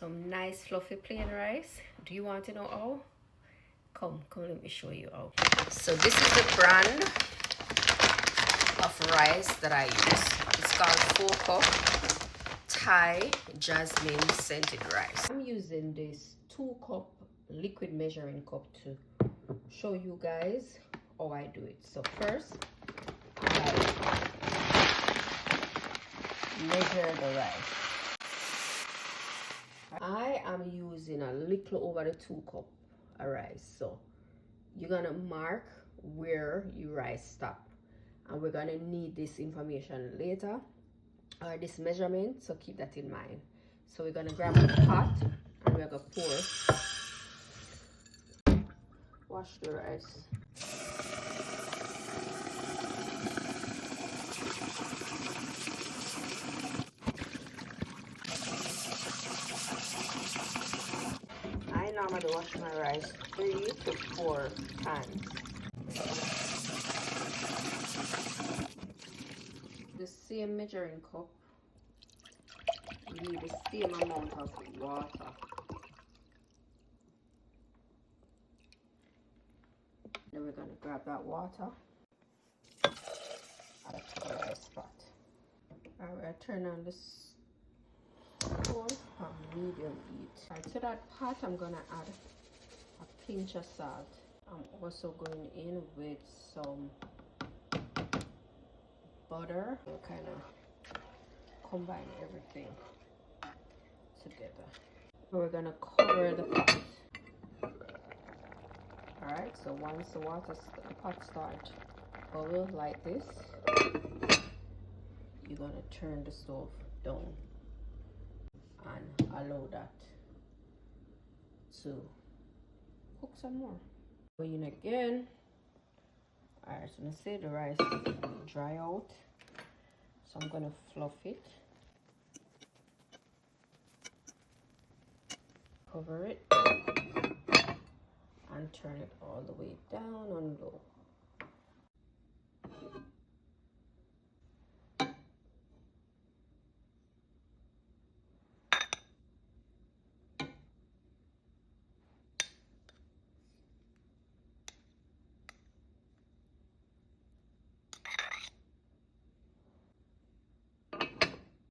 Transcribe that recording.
Some nice fluffy plain rice. Do you want to know how? Come let me show you how. So this is the brand of rice that I use. It's called 4-cup Thai jasmine scented rice. I'm using this 2-cup liquid measuring cup to show you guys how I do it. So first I measure the rice. I am using a little over the 2 cup of rice, so you're gonna mark where your rice stop, and we're gonna need this information later, or this measurement, so keep that in mind. So we're gonna grab a pot and we're gonna wash the rice. I normally wash my rice 3 to 4 times. The same measuring cup, you need the same amount of water. Then we're going to grab that water, add it to the rice pot. Alright, I turn on this stove on medium heat. Alright, to that pot I'm going to add a pinch of salt. I'm also going in with some butter. We'll kind of combine everything together. We're going to cover the pot. Alright, so once the pot starts bubble like this, you're going to turn the stove down and allow that to cook some more. Go in again. Alright, so let's say the rice dry out, so I'm going to fluff it, cover it, and turn it all the way down on low.